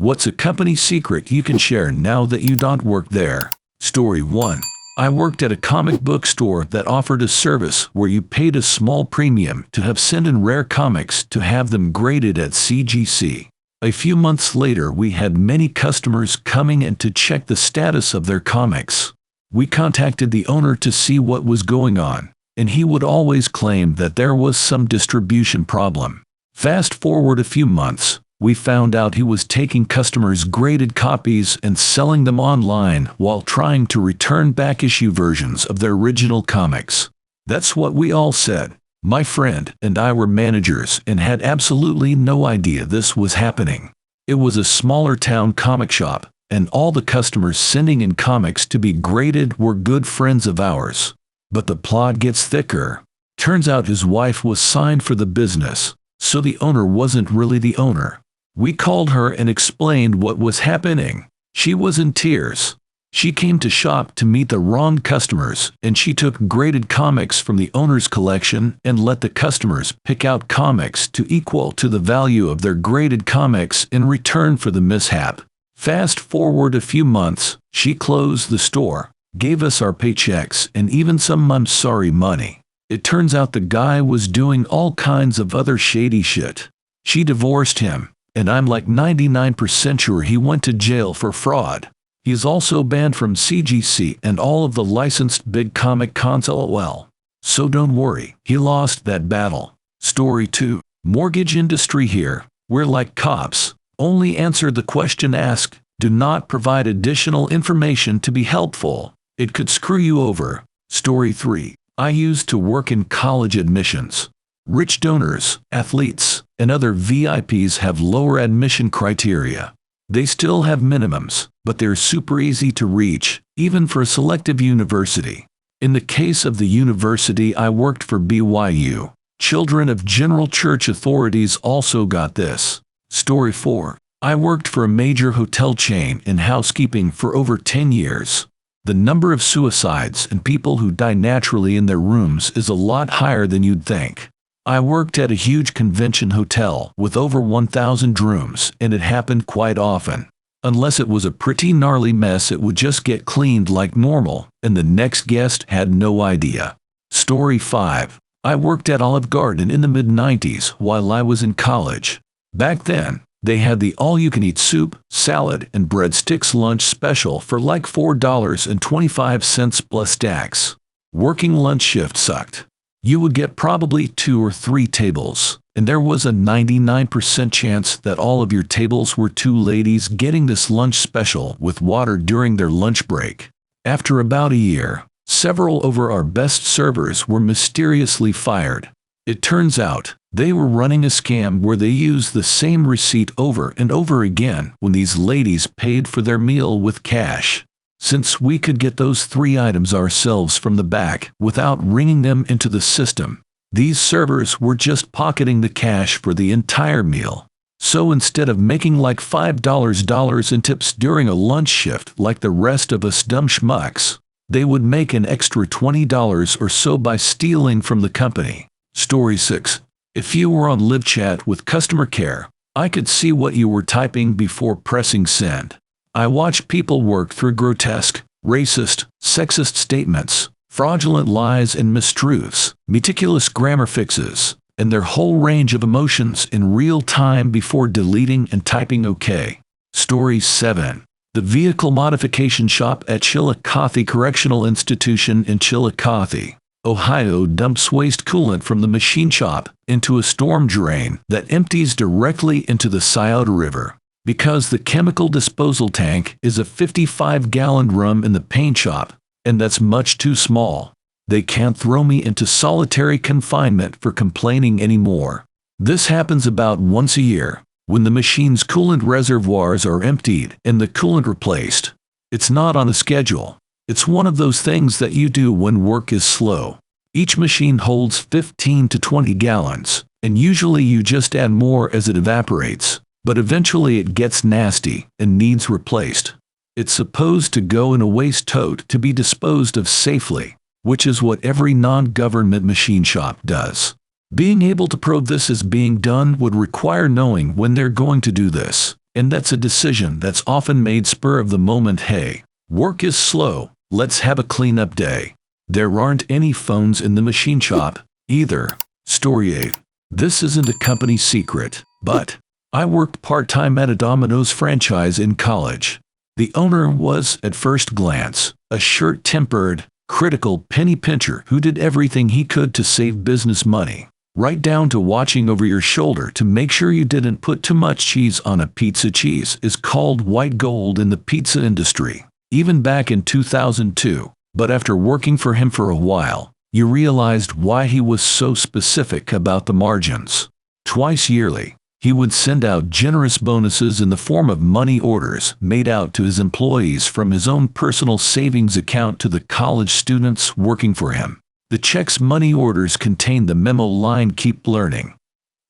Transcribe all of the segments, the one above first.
What's a company secret you can share now that you don't work there? Story 1. I worked at a comic book store that offered a service where you paid a small premium to have sent in rare comics to have them graded at CGC. A few months later, we had many customers coming in to check the status of their comics. We contacted the owner to see what was going on, and he would always claim that there was some distribution problem. Fast forward a few months, we found out he was taking customers' graded copies and selling them online while trying to return back-issue versions of their original comics. That's what we all said. My friend and I were managers and had absolutely no idea this was happening. It was a smaller town comic shop, and all the customers sending in comics to be graded were good friends of ours. But the plot gets thicker. Turns out his wife was signed for the business, so the owner wasn't really the owner. We called her and explained what was happening. She was in tears. She came to shop to meet the wrong customers, and she took graded comics from the owner's collection and let the customers pick out comics to equal to the value of their graded comics in return for the mishap. Fast forward a few months, she closed the store, gave us our paychecks and even some "I'm sorry" money. It turns out the guy was doing all kinds of other shady shit. She divorced him, and I'm like 99% sure he went to jail for fraud. He's also banned from CGC and all of the licensed big comic cons LOL. So don't worry, he lost that battle. Story 2. Mortgage industry here. We're like cops. Only answer the question asked. Do not provide additional information to be helpful. It could screw you over. Story 3. I used to work in college admissions. Rich donors, athletes, and other VIPs have lower admission criteria. They still have minimums, but they're super easy to reach, even for a selective university. In the case of the university I worked for, BYU, children of general church authorities also got this. Story 4. I worked for a major hotel chain in housekeeping for over 10 years. The number of suicides and people who die naturally in their rooms is a lot higher than you'd think. I worked at a huge convention hotel with over 1,000 rooms, and it happened quite often. Unless it was a pretty gnarly mess, it would just get cleaned like normal, and the next guest had no idea. Story 5. I worked at Olive Garden in the mid-90s while I was in college. Back then, they had the all-you-can-eat soup, salad, and breadsticks lunch special for like $4.25 plus tax. Working lunch shift sucked. You would get probably 2 or 3 tables, and there was a 99% chance that all of your tables were 2 ladies getting this lunch special with water during their lunch break. After about a year, several of our best servers were mysteriously fired. It turns out, they were running a scam where they used the same receipt over and over again when these ladies paid for their meal with cash. Since we could get those 3 items ourselves from the back without ringing them into the system, these servers were just pocketing the cash for the entire meal. So instead of making like $5 in tips during a lunch shift like the rest of us dumb schmucks, they would make an extra $20 or so by stealing from the company. Story 6. If you were on live chat with customer care, I could see what you were typing before pressing send. I watch people work through grotesque, racist, sexist statements, fraudulent lies and mistruths, meticulous grammar fixes, and their whole range of emotions in real time before deleting and typing OK. Story 7. The vehicle modification shop at Chillicothe Correctional Institution in Chillicothe, Ohio dumps waste coolant from the machine shop into a storm drain that empties directly into the Scioto River. Because the chemical disposal tank is a 55-gallon drum in the paint shop, and that's much too small. They can't throw me into solitary confinement for complaining anymore. This happens about once a year, when the machine's coolant reservoirs are emptied and the coolant replaced. It's not on a schedule. It's one of those things that you do when work is slow. Each machine holds 15 to 20 gallons, and usually you just add more as it evaporates. But eventually it gets nasty and needs replaced. It's supposed to go in a waste tote to be disposed of safely, which is what every non-government machine shop does. Being able to prove this is being done would require knowing when they're going to do this, And that's a decision that's often made spur of the moment. Hey, work is slow, let's have a cleanup day. There aren't any phones in the machine shop, either. Story 8. This isn't a company secret, but I worked part-time at a Domino's franchise in college. The owner was, at first glance, a short-tempered, critical penny pincher who did everything he could to save business money, right down to watching over your shoulder to make sure you didn't put too much cheese on a pizza. Cheese is called white gold in the pizza industry, even back in 2002. But after working for him for a while, you realized why he was so specific about the margins. Twice yearly, he would send out generous bonuses in the form of money orders made out to his employees from his own personal savings account to the college students working for him. The check's money orders contained the memo line, "Keep learning."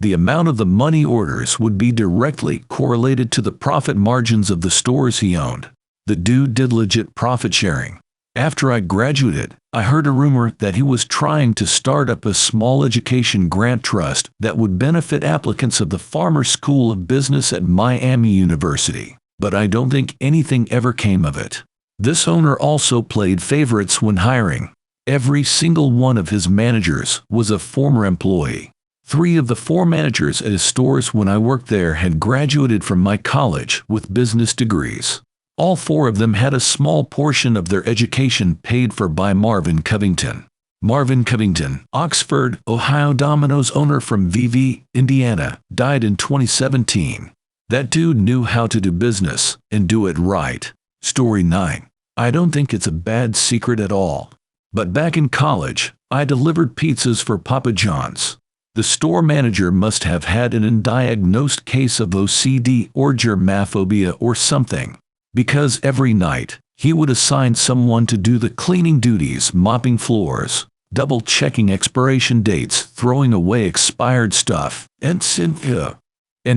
The amount of the money orders would be directly correlated to the profit margins of the stores he owned. The dude did legit profit sharing. After I graduated, I heard a rumor that he was trying to start up a small education grant trust that would benefit applicants of the Farmer School of Business at Miami University, but I don't think anything ever came of it. This owner also played favorites when hiring. Every single one of his managers was a former employee. 3 of the 4 managers at his stores when I worked there had graduated from my college with business degrees. All 4 of them had a small portion of their education paid for by Marvin Covington. Marvin Covington, Oxford, Ohio Domino's owner from VV, Indiana, died in 2017. That dude knew how to do business and do it right. Story 9. I don't think it's a bad secret at all. But back in college, I delivered pizzas for Papa John's. The store manager must have had an undiagnosed case of OCD or germophobia or something, because every night, he would assign someone to do the cleaning duties, mopping floors, double-checking expiration dates, throwing away expired stuff, and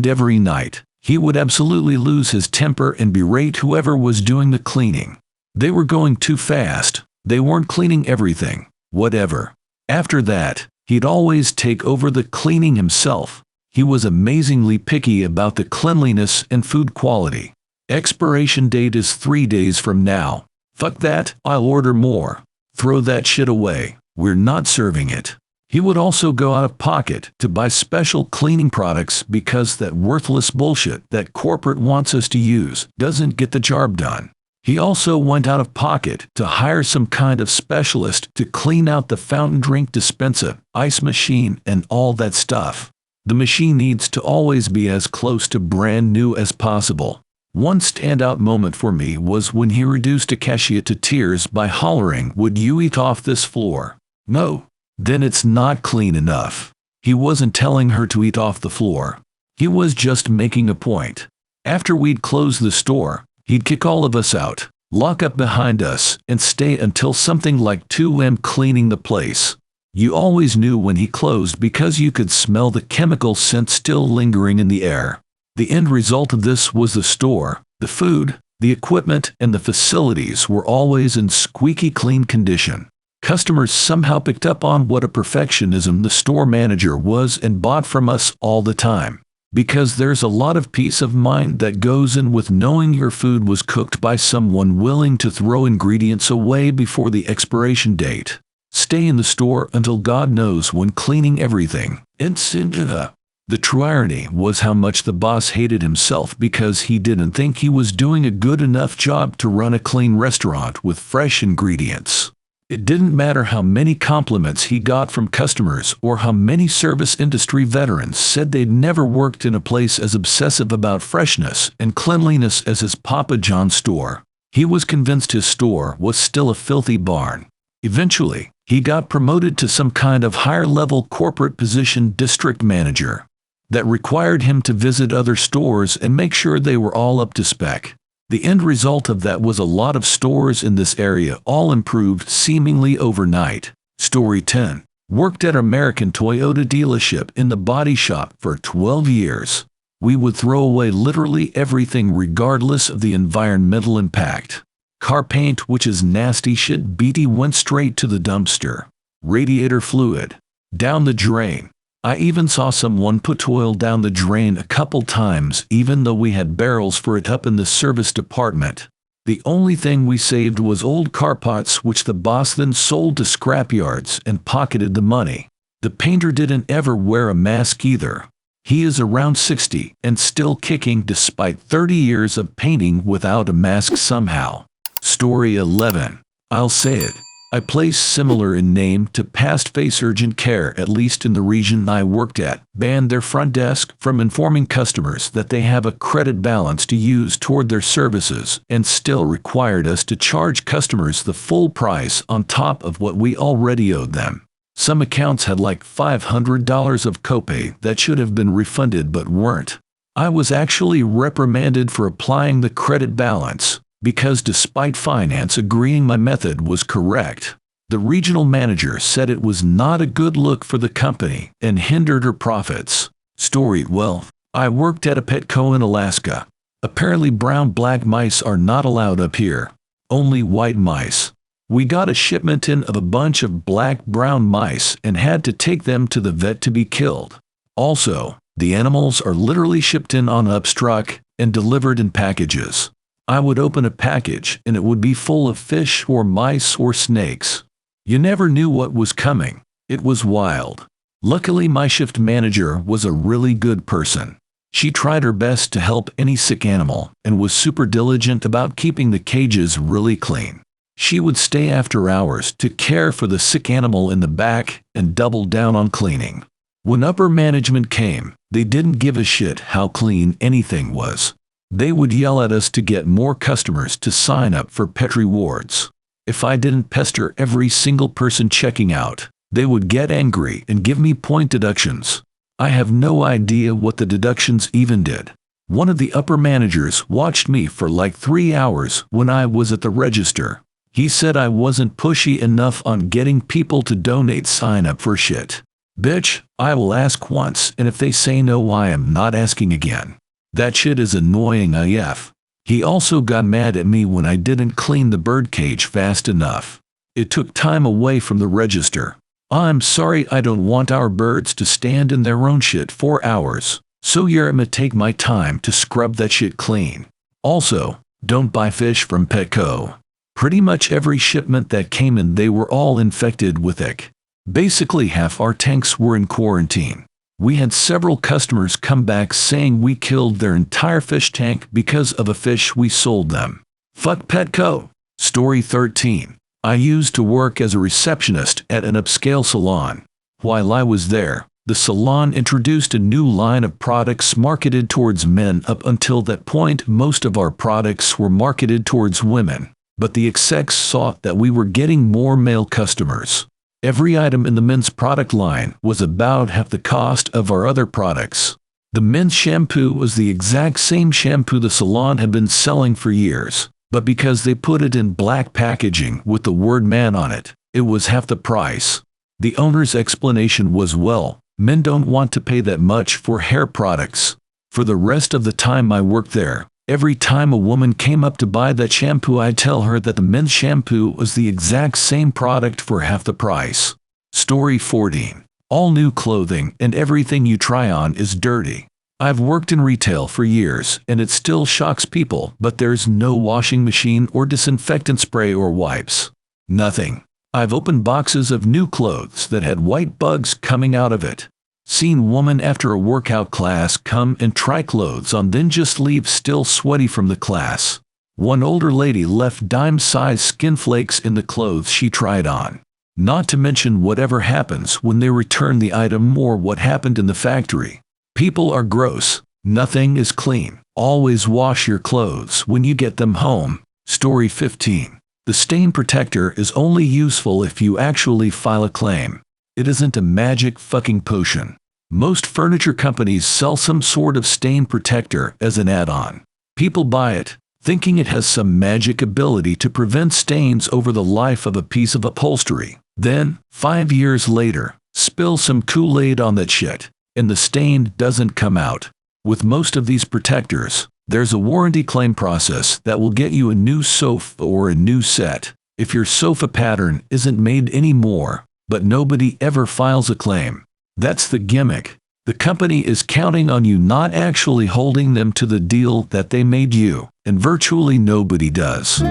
every night, he would absolutely lose his temper and berate whoever was doing the cleaning. They were going too fast, they weren't cleaning everything, whatever. After that, he'd always take over the cleaning himself. He was amazingly picky about the cleanliness and food quality. Expiration date is 3 days from now. Fuck that, I'll order more. Throw that shit away, we're not serving it. He would also go out of pocket to buy special cleaning products because that worthless bullshit that corporate wants us to use doesn't get the job done. He also went out of pocket to hire some kind of specialist to clean out the fountain drink dispenser, ice machine, and all that stuff. The machine needs to always be as close to brand new as possible. One standout moment for me was when he reduced a cashier to tears by hollering, "Would you eat off this floor?" No. Then it's not clean enough. He wasn't telling her to eat off the floor. He was just making a point. After we'd close the store, he'd kick all of us out, lock up behind us, and stay until something like 2 a.m. cleaning the place. You always knew when he closed because you could smell the chemical scent still lingering in the air. The end result of this was the store, the food, the equipment, and the facilities were always in squeaky clean condition. Customers somehow picked up on what a perfectionism the store manager was and bought from us all the time. Because there's a lot of peace of mind that goes in with knowing your food was cooked by someone willing to throw ingredients away before the expiration date. Stay in the store until God knows when cleaning everything. The true irony was how much the boss hated himself because he didn't think he was doing a good enough job to run a clean restaurant with fresh ingredients. It didn't matter how many compliments he got from customers or how many service industry veterans said they'd never worked in a place as obsessive about freshness and cleanliness as his Papa John's store. He was convinced his store was still a filthy barn. Eventually, he got promoted to some kind of higher-level corporate position, district manager, that required him to visit other stores and make sure they were all up to spec. The end result of that was a lot of stores in this area all improved seemingly overnight. Story 10. Worked at American Toyota dealership in the body shop for 12 years. We would throw away literally everything regardless of the environmental impact. Car paint, which is nasty shit, BT, went straight to the dumpster. Radiator fluid, down the drain. I even saw someone put oil down the drain a couple times even though we had barrels for it up in the service department. The only thing we saved was old car parts which the boss then sold to scrapyards and pocketed the money. The painter didn't ever wear a mask either. He is around 60 and still kicking despite 30 years of painting without a mask somehow. Story 11. I'll say it. I place similar in name to past face urgent care, at least in the region I worked at, banned their front desk from informing customers that they have a credit balance to use toward their services and still required us to charge customers the full price on top of what we already owed them. Some accounts had like $500 of copay that should have been refunded but weren't. I was actually reprimanded for applying the credit balance, because despite finance agreeing my method was correct, the regional manager said it was not a good look for the company and hindered her profits. Story 12. I worked at a Petco in Alaska. Apparently brown-black mice are not allowed up here. Only white mice. We got a shipment in of a bunch of black-brown mice and had to take them to the vet to be killed. Also, the animals are literally shipped in on ups truck and delivered in packages. I would open a package and it would be full of fish or mice or snakes. You never knew what was coming. It was wild. Luckily, my shift manager was a really good person. She tried her best to help any sick animal and was super diligent about keeping the cages really clean. She would stay after hours to care for the sick animal in the back and double down on cleaning. When upper management came, they didn't give a shit how clean anything was. They would yell at us to get more customers to sign up for pet rewards. If I didn't pester every single person checking out, they would get angry and give me point deductions. I have no idea what the deductions even did. One of the upper managers watched me for like 3 hours when I was at the register. He said I wasn't pushy enough on getting people to donate sign up for shit. Bitch, I will ask once, and if they say no, I am not asking again. That shit is annoying AF. He also got mad at me when I didn't clean the bird cage fast enough. It took time away from the register. I'm sorry, I don't want our birds to stand in their own shit for hours, so you're I'ma take my time to scrub that shit clean. Also, don't buy fish from Petco. Pretty much every shipment that came in, they were all infected with ick. Basically half our tanks were in quarantine. We had several customers come back saying we killed their entire fish tank because of a fish we sold them. Fuck Petco. Story 13. I used to work as a receptionist at an upscale salon. While I was there, the salon introduced a new line of products marketed towards men. Up until that point, most of our products were marketed towards women, but the execs saw that we were getting more male customers. Every item in the men's product line was about half the cost of our other products. The men's shampoo was the exact same shampoo the salon had been selling for years, but because they put it in black packaging with the word man on it, it was half the price. The owner's explanation was, well, men don't want to pay that much for hair products. For the rest of the time I worked there, every time a woman came up to buy that shampoo, I'd tell her that the men's shampoo was the exact same product for half the price. Story 14. All new clothing and everything you try on is dirty. I've worked in retail for years and it still shocks people, but there's no washing machine or disinfectant spray or wipes. Nothing. I've opened boxes of new clothes that had white bugs coming out of it. Seen woman after a workout class come and try clothes on, then just leave still sweaty from the class. One older lady left dime-sized skin flakes in the clothes she tried on. Not to mention whatever happens when they return the item or what happened in the factory. People are gross. Nothing is clean. Always wash your clothes when you get them home. Story 15. The stain protector is only useful if you actually file a claim. It isn't a magic fucking potion. Most furniture companies sell some sort of stain protector as an add-on. People buy it, thinking it has some magic ability to prevent stains over the life of a piece of upholstery. Then, 5 years later, spill some Kool-Aid on that shit, and the stain doesn't come out. With most of these protectors, there's a warranty claim process that will get you a new sofa or a new set. If your sofa pattern isn't made anymore, but nobody ever files a claim, That's the gimmick. The company is counting on you not actually holding them to the deal that they made you, and virtually nobody does.